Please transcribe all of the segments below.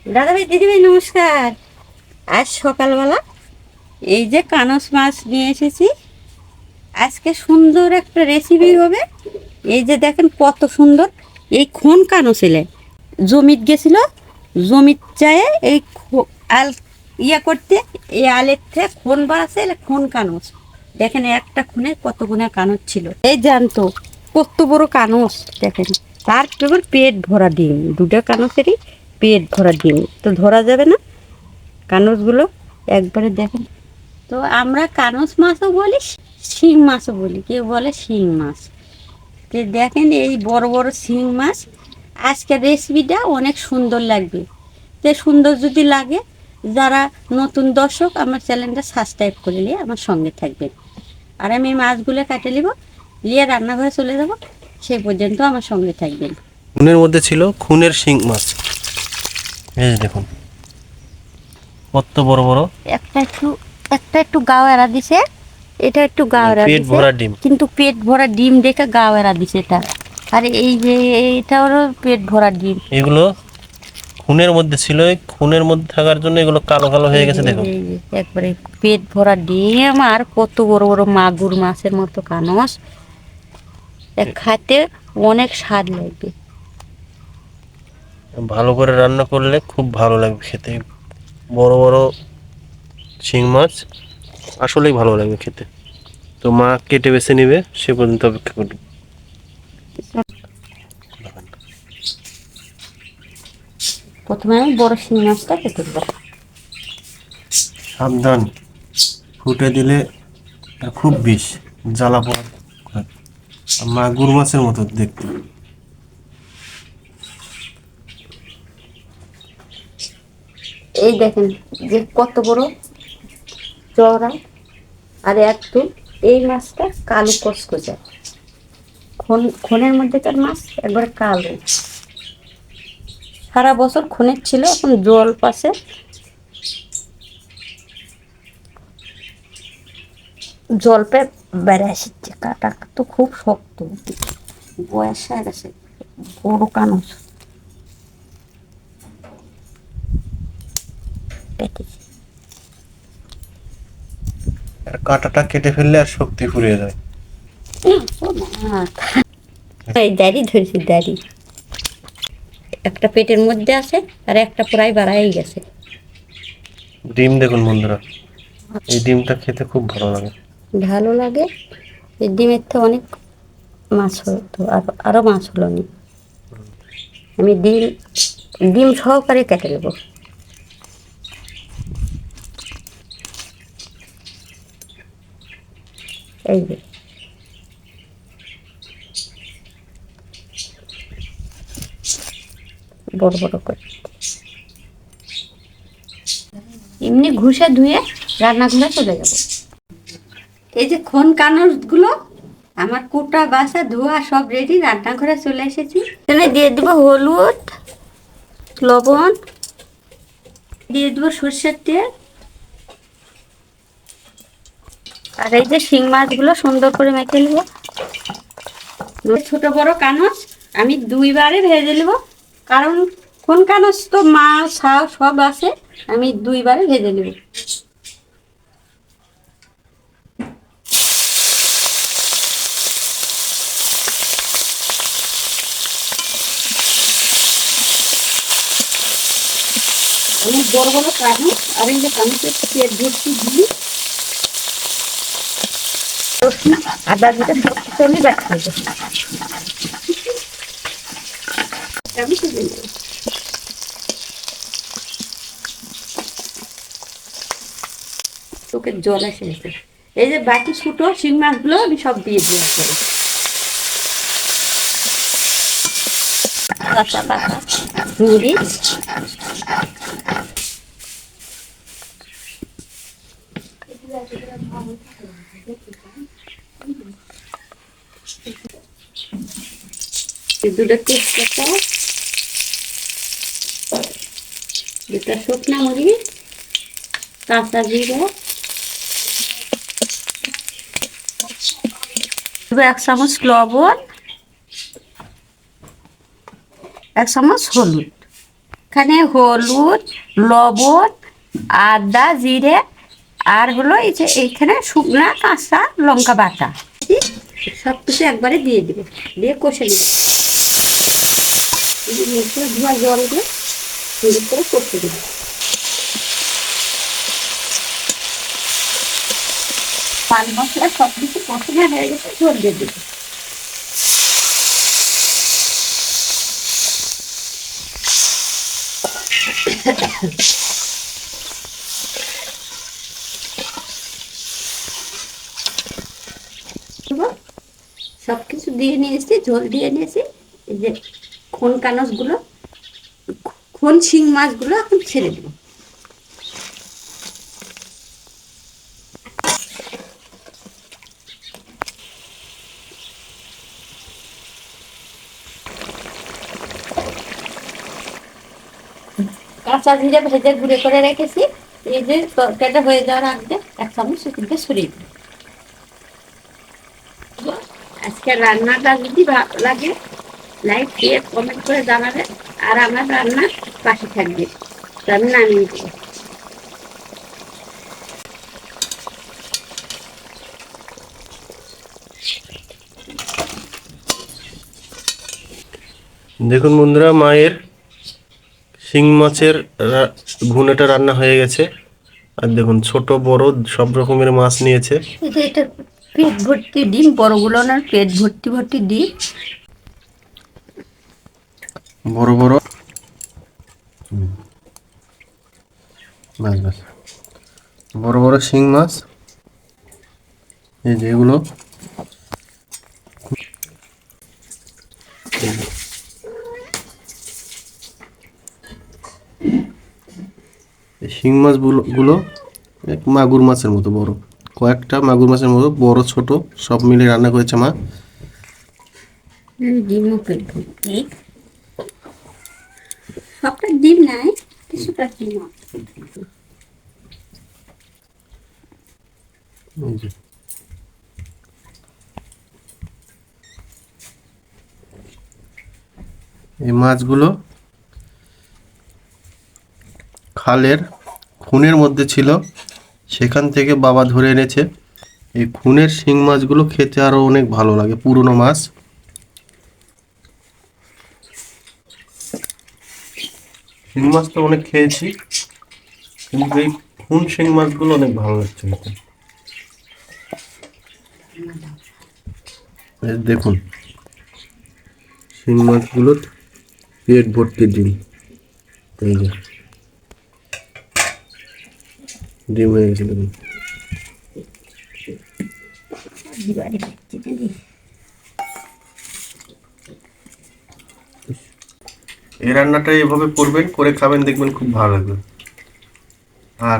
দাদাভাই দিদিভাই নমস্কার। আজ সকালবেলা এই যে কানস মাছ নিয়ে এসেছি। আজকে সুন্দর একটা রেসিপি হবে। এই যে দেখেন কত সুন্দর এই খন কানস এলে জমিত গেছিল, জমিত যায় এই আল ইয়া করতে, এই আলের থেকে খন বাড়াচ্ছে এলে খন কানস। দেখেন একটা খুনে কত গুণে কানস ছিল, এই জানতো কত বড় কানস। দেখেন তার কেবল পেট ভরা ডিম, দুটো কানসেরই পেট ভরা ডিম, তো ধরা যাবে না কানসগুলো একবারে। দেখেন তো আমরা কানস মাছও বলি, শিং মাছও বলি, কেউ বলে শিং মাছ। তো দেখেন এই বড় বড় শিং মাছ। আজকের রেসিপিটা অনেক সুন্দর লাগবে। তো সুন্দর যদি লাগে, যারা নতুন দর্শক আমার চ্যানেলটা সাবস্ক্রাইব করে নিয়ে আমার সঙ্গে থাকবেন। আর আমি মাছগুলো কাটে নিব, নিয়ে রান্নাঘরে চলে যাব, সেই পর্যন্ত আমার সঙ্গে থাকবেন। খুনের মধ্যে ছিল খুনের শিং মাছ। এই যে দেখুন কত বড় বড়। একটা একটু গাও এরা দিছে, এটা একটু গাও এরা পেট দিছে, ভরা ডিম। কিন্তু পেট ভরা ডিম দেখে গাও এরা দিছে এটা। আর এই যে এটা হলো পেট ভরা ডিম। এগুলো খুনের মধ্যে ছিল, এই খুনের মধ্যে থাকার জন্য এগুলো কালো কালো হয়ে গেছে। দেখুন এই যে একবারে পেট ভরা ডিম, আর কত বড় বড় মাগুর মাছের মতো কানস। খাতে অনেক স্বাদ লাগবে। ভালো করে রান্না করলে খুব ভালো লাগবে খেতে। বড় বড় শিং মাছ আসলেই ভালো লাগবে খেতে। তো মা কেটে বেছে নিবে, সে পর্যন্ত অপেক্ষা করুন। প্রথমে আমি বড় শিং মাছটা কেটে দেবো। সাবধান, ফুটে দিলে আর খুব বিষ, জ্বালা পড়া হয়। মাগুর মাছের মতো দেখতে। এই দেখেন যে কত বড় চওড়া, আর একটু এই মাছটা কালো কচকচে, খনের মধ্যেকার মাছ একবারে কালো। সারা বছর খনের ছিল, এখন জল পাশে জল পেয়ে বেড়ে আসছে। কাটা তো খুব শক্ত, বয়স হয়ে গেছে, বড় কানস। আর কাঁটাটা কেটে ফেললে আর শক্তি ফুরিয়ে যায়। এই দাড়ি ধরেছি, দাড়ি একটা পেটের মধ্যে আছে, আর একটা প্রায় বাড়াই গেছে। ডিম দেখুন বন্ধুরা, এই ডিমটা খেতে খুব ভালো লাগে। ভালো লাগে। এই ডিমের থেকে অনেক মাছ হতো, আরো মাছ হলো নি। আমি ডিম ডিম সহকারে কেটে নেব। এই যে বড় বড় করে এমনি ঘুষে ধুয়ে রান্নাঘরে চলে যাব। এই যে খন কানস গুলো আমার কুটা বাসা ধোয়া সব রেডি, রান্নাঘরে চলে এসেছি। এখানে দিয়ে দিব হলুদ, লবণ, দিয়ে দেবো সর্ষের তেল। আর এই যে শিং মাছগুলো সুন্দর করে মেখে নেব। ছোট বড় কানস আমি দুইবারে ভেজে নেব, কারণ কোন কানস তো মাছ শাক সব আছে, আমি দুইবারে ভেজে নেব। অনেক বড় বড় কানস, আর এই যে কানসের পেট ভর্তি দিই রসুন আদা দিতে সব কিছু আমি ব্যাখ্যা দেবো। আমি তুলে নেব। চোখের জল এসে গেছে। এই যে বাকি ছোট শিং মাছগুলো আমি সব দিয়ে দেওয়া করে কাঁচা পাতা মরিচ, দুটো তেজপাতা, দুটা শুকনা মরিচ, কাঁচা জিরা, 1 চামচ লবণ, 1 চামচ হলুদ। এখানে হলুদ, লবণ, আদা, জিরে আর হলো এই যে এইখানে শুকনা কাঁচা লঙ্কা বাটা সব কিছু একবারে দিয়ে দিবে, দিয়ে কষে দিবে। ধোয়া জল দিয়ে সুন্দর করে কষে দিবে। পান মশলা সব কিছু কষানো হয়ে গেছে, ঝোল দিয়ে দিবে। সব কিছু দিয়ে নিয়েছি, ঝোল দিয়ে নিয়েছি। এই যে খোন কানসগুলো, খোন শিং মাছগুলো এখন ছেড়ে দেবো। কাঁচা জিরে ভেজে গুঁড়ো করে রেখেছি। এই যে তরকারিটা হয়ে যাওয়ার আগে 1 চামচ সেখানে সরিয়ে দিই। আজকে রান্নাটা যদি ভালো লাগে লাইক দিয়ে কমেন্ট করে জানাবে, আর আমার রান্না পাশে থাকবে। আমি নামিয়ে দেবো। দেখুন বন্ধুরা, মায়ের শিং মাছের ভুনাটা রান্না হয়ে গেছে। আর দেখুন ছোট বড় সব রকমের মাছ নিয়েছে। এটা পেট ভর্তি ডিম, বড়গুলো না পেট ভর্তি ভর্তি ডিম। বড় বড় মাছ মাছ বড় বড় শিং মাছ, এই যেগুলো শিং মাছগুলো মাগুর মাছের মতো বড়, কয়েকটা মাগুর মাছের মতো বড় ছোট সব মিলে রান্না করেছে মা। ডিমও পেট ভর্তি, সবটা ডিম নাই, কিছুটা ডিম আছে। এই যে এই মাছগুলো খালের খুনের মধ্যে ছিল, সেখান থেকে বাবা ধরে এনেছে। এই খুনের শিং মাছগুলো খেতে আরো অনেক ভালো লাগে, পুরনো মাছ। শিং মাছ তো অনেক খেয়েছি, কিন্তু এই খুন শিং মাছগুলো অনেক ভালো লাগছে খেতে। এই দেখুন শিং মাছগুলোর পেট ভর্তি ডিম, এই যে ডিম হয়ে গেছে দেখুন। এই রান্নাটা এভাবে করবেন, করে খাবেন, দেখবেন খুব ভালো লাগবে। আর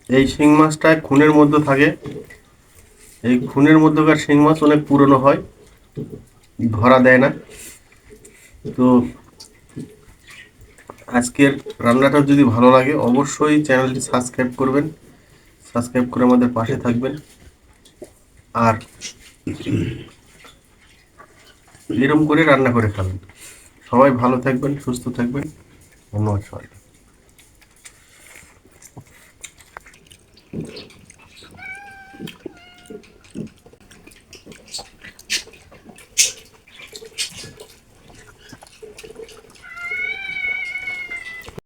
এই শিং মাছটা খুনের মধ্যে থাকে, এই খুনের মধ্যকার শিং মাছ অনেক পুরনো হয়, ধরা দেয় না। তো আজকের রান্নাটা যদি ভালো লাগে অবশ্যই চ্যানেলটি সাবস্ক্রাইব করবেন, সাবস্ক্রাইব করে আমাদের পাশে থাকবেন। আর এরকম করে রান্না করে খাবেন। সবাই ভালো থাকবেন, সুস্থ থাকবেন। ধন্যবাদ সবাই।